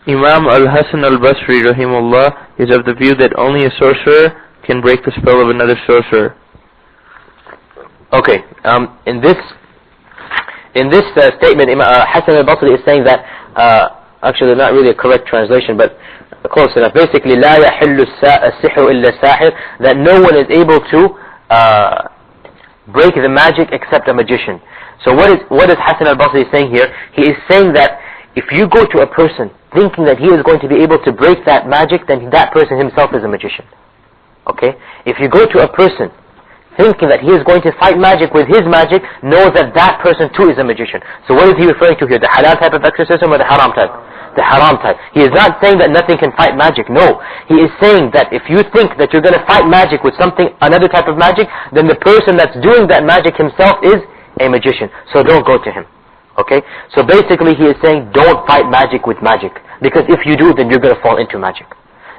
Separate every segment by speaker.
Speaker 1: Imam al-Hasan al-Basri rahimahullah is of the view that only a sorcerer can break the spell of another sorcerer.
Speaker 2: Okay, in this statement, Hasan al-Basri is saying that, actually not really a correct translation, but close enough. Basically, لا يحل السحر إلا الساحر, that no one is able to break the magic except a magician. So what is Hasan al-Basri saying here? He is saying that if you go to a person thinking that he is going to be able to break that magic, then that person himself is a magician. Okay? If you go to a person thinking that he is going to fight magic with his magic, know that that person too is a magician. So what is he referring to here? The halal type of exorcism or the haram type? The haram type. He is not saying that nothing can fight magic. No. He is saying that if you think that you're going to fight magic with something, another type of magic, then the person that's doing that magic himself is a magician. So don't go to him. Okay? So basically he is saying don't fight magic with magic. Because if you do, then you're going to fall into magic.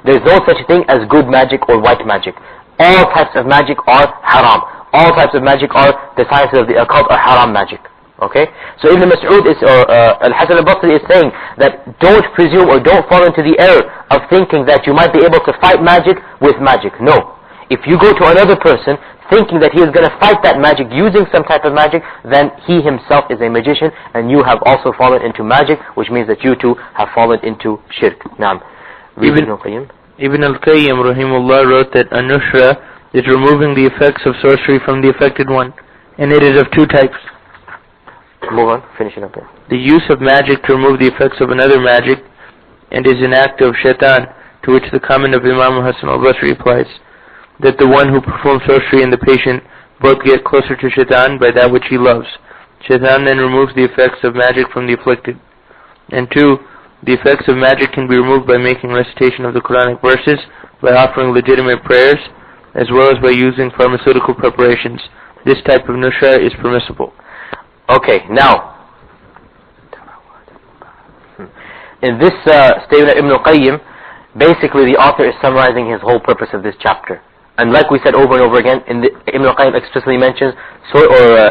Speaker 2: There's no such thing as good magic or white magic. All types of magic are haram. All types of magic are, the sciences of the occult are haram magic. Okay? So Ibn Mas'ud Al-Hasan al-Basri is saying that don't presume or don't fall into the error of thinking that you might be able to fight magic with magic. No. If you go to another person thinking that he is going to fight that magic using some type of magic, then he himself is a magician and you have also fallen into magic, which means that you too have fallen into shirk. Naam.
Speaker 1: Ibn al-Qayyim rahimahullah wrote that Anushra is removing the effects of sorcery from the affected one, and it is of two types.
Speaker 2: Move on, finish it up here.
Speaker 1: The use of magic to remove the effects of another magic, and is an act of shaitan, to which the comment of Imam Hasan al-Basri applies, that the one who performs sorcery and the patient both get closer to shaitan by that which he loves. Shaitan then removes the effects of magic from the afflicted. And two, the effects of magic can be removed by making recitation of the Quranic verses, by offering legitimate prayers, as well as by using pharmaceutical preparations. This type of nushra is permissible.
Speaker 2: Okay, now, in this statement of Ibn al-Qayyim, basically the author is summarizing his whole purpose of this chapter. And like we said over and over again, Ibn al-Qayyim explicitly mentions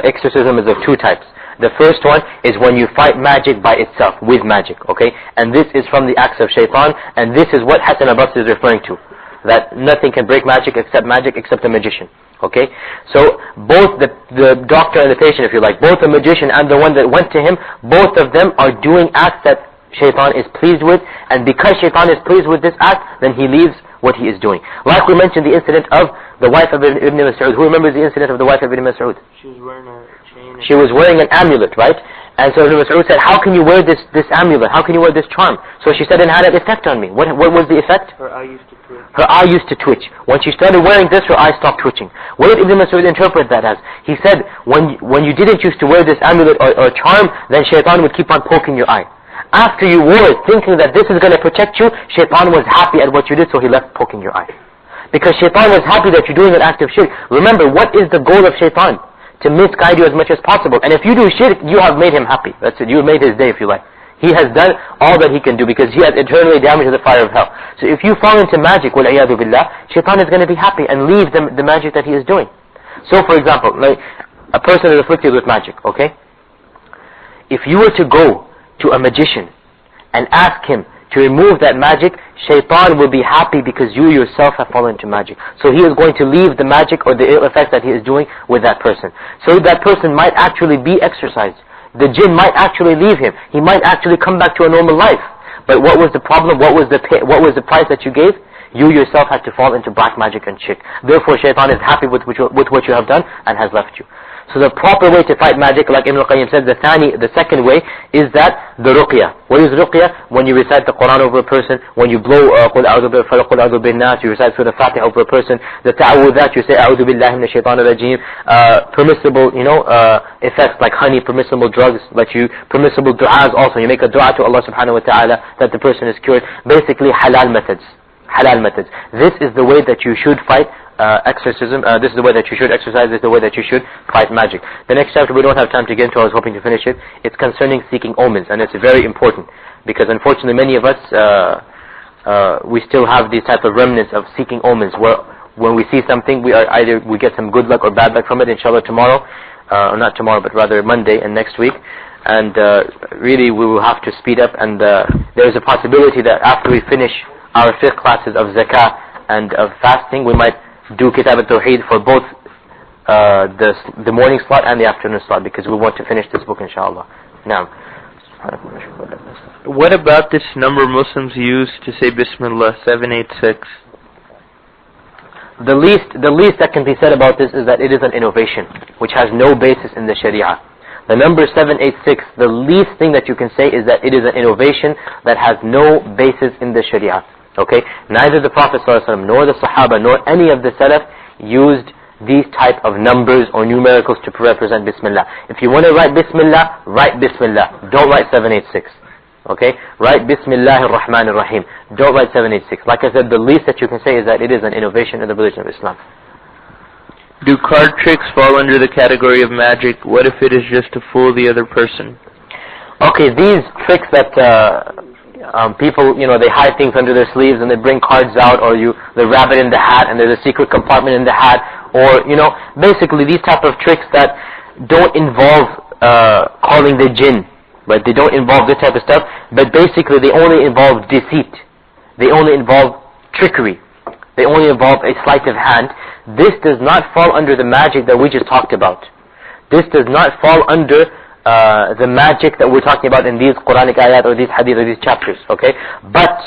Speaker 2: exorcism is of two types. The first one is when you fight magic by itself, with magic, okay? And this is from the acts of shaitan, and this is what Hasan al-Basri is referring to. That nothing can break magic except a magician, okay? So both the doctor and the patient, if you like, both the magician and the one that went to him, both of them are doing acts that shaitan is pleased with, and because shaitan is pleased with this act, then he leaves what he is doing. Like we mentioned the incident of the wife of Ibn Mas'ud. Who remembers the incident of the wife of Ibn Mas'ud? She was wearing an amulet, right? And so Ibn Mas'ud said, how can you wear this amulet? How can you wear this charm? So she said, it had an effect on me. What was the effect?
Speaker 1: Her eye used to twitch.
Speaker 2: Her eye used to twitch. When she started wearing this, her eye stopped twitching. What did Ibn Mas'ud interpret that as? He said, when you didn't used to wear this amulet or charm, then shaitan would keep on poking your eye. After you wore it, thinking that this is going to protect you, shaitan was happy at what you did, so he left poking your eye. Because shaitan was happy that you're doing an act of shirk. Remember, what is the goal of shaitan? To misguide you as much as possible. And if you do shirk, you have made him happy. That's it. You made his day, if you like. He has done all that he can do because he has eternally damaged the fire of hell. So if you fall into magic, وَالْعِيَاذُ بِاللَّهِ, shaitan is going to be happy and leave the magic that he is doing. So for example, like a person is afflicted with magic, okay? If you were to go to a magician and ask him to remove that magic, shaitan will be happy because you yourself have fallen into magic. So he is going to leave the magic or the ill effect that he is doing with that person. So that person might actually be exorcised. The jinn might actually leave him. He might actually come back to a normal life. But what was the problem? What was the price that you gave? You yourself had to fall into black magic and shirk. Therefore shaitan is happy with what you have done and has left you. So the proper way to fight magic, like Ibn al-Qayyim said, the second way is that the ruqya. What is ruqya? When you recite the Quran over a person, when you blow قُلْ أَعُوذُ بِالْفَلَقِ قُلْ أَعُوذُ بِالنَّاسِ, you recite Surah Fatiha over a person, the ta'awudhat, you say أَعُوذُ بِاللَّهِ مِنَ الشَّيْطَانِ الرَّجِيمِ, permissible, effects like honey, permissible drugs, permissible du'as also. You make a dua to Allah subhanahu wa ta'ala that the person is cured. Basically halal methods. Halal methods. This is the way that you should fight exorcism. This is the way that you should exercise. This is the way that you should fight magic. The next chapter we don't have time to get into. I was hoping to finish it. It's concerning seeking omens, and it's very important because unfortunately many of us we still have these type of remnants of seeking omens, where when we see something we get some good luck or bad luck from it. Inshallah tomorrow, or not tomorrow but rather Monday and next week, and really we will have to speed up, and there is a possibility that after we finish our fiqh classes of zakah and of fasting, we might do Kittaab Tawheed for both the morning slot and the afternoon slot, because we want to finish this book inshallah. Now,
Speaker 1: what about this number Muslims use to say Bismillah, 786?
Speaker 2: The least that can be said about this is that it is an innovation which has no basis in the Sharia. The number 786, the least thing that you can say is that it is an innovation that has no basis in the Sharia. Okay? Neither the Prophet ﷺ nor the Sahaba nor any of the Salaf used these type of numbers or numericals to represent Bismillah. If you want to write Bismillah, write Bismillah. Don't write 786. Okay? Write Bismillah ar-Rahman ar-Rahim. Don't write 786. Like I said, the least that you can say is that it is an innovation in the religion of Islam.
Speaker 1: Do card tricks fall under the category of magic? What if it is just to fool the other person?
Speaker 2: Okay, these tricks that people, they hide things under their sleeves and they bring cards out, or the rabbit in the hat and there's a secret compartment in the hat, or, basically these type of tricks that don't involve calling the jinn. But they don't involve this type of stuff, but basically they only involve deceit. They only involve trickery. They only involve a sleight of hand. This does not fall under the magic that we just talked about. This does not fall under the magic that we're talking about in these Quranic ayat or these hadith or these chapters, okay? But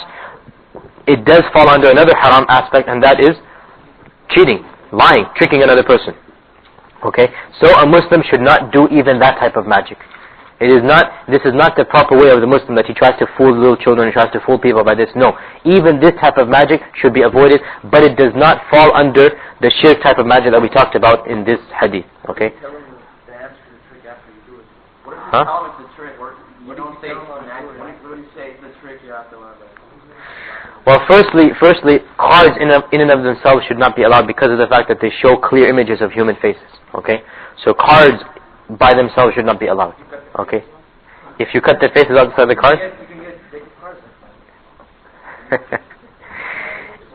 Speaker 2: it does fall under another haram aspect, and that is cheating, lying, tricking another person. Okay? So a Muslim should not do even that type of magic. This is not the proper way of the Muslim, that he tries to fool little children and tries to fool people by this. No. Even this type of magic should be avoided, but it does not fall under the shirk type of magic that we talked about in this hadith. Okay? Huh? Well, firstly, cards in and of themselves should not be allowed because of the fact that they show clear images of human faces. Okay? So cards by themselves should not be allowed. Okay? If you cut their faces outside the card?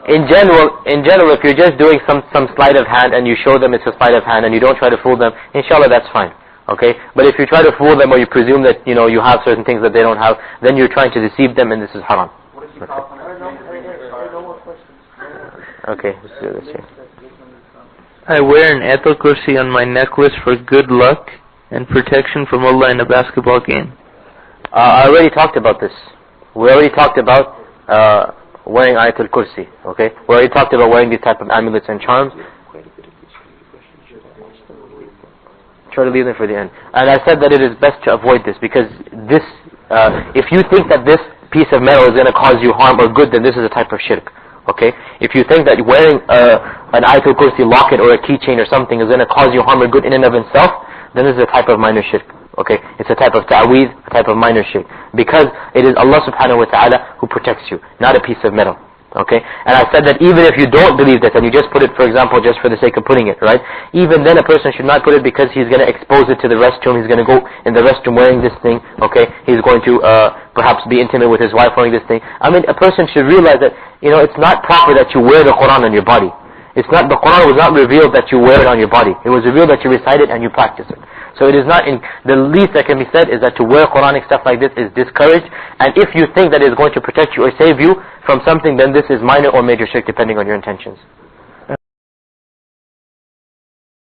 Speaker 2: In general, if you're just doing some sleight of hand and you show them it's a sleight of hand and you don't try to fool them, inshallah that's fine. Okay? But if you try to fool them or you presume that you have certain things that they don't have, then you're trying to deceive them, and this is haram. Okay, let's do this here.
Speaker 1: I wear an Ayatul Kursi on my necklace for good luck and protection from Allah in a basketball game.
Speaker 2: I already talked about this. We already talked about wearing Ayatul Kursi. Okay? We already talked about wearing these type of amulets and charms. Try to leave them for the end. And I said that it is best to avoid this, because this, if you think that this piece of metal is going to cause you harm or good, then this is a type of shirk. Okay? If you think that wearing an Ayatul Kursi locket or a keychain or something is going to cause you harm or good in and of itself, then this is a type of minor shirk. Okay? It's a type of ta'weed, a type of minor shirk. Because it is Allah subhanahu wa ta'ala who protects you, not a piece of metal. Okay? And I said that even if you don't believe this and you just put it, for example, just for the sake of putting it, right? Even then a person should not put it because he's going to expose it to the restroom. He's going to go in the restroom wearing this thing. Okay? He's going to perhaps be intimate with his wife wearing this thing. I mean, a person should realize that, it's not proper that you wear the Quran on your body. The Quran was not revealed that you wear it on your body. It was revealed that you recite it and you practice it. So it is not the least that can be said is that to wear Quranic stuff like this is discouraged. And if you think that it is going to protect you or save you from something, then this is minor or major shirk depending on your intentions.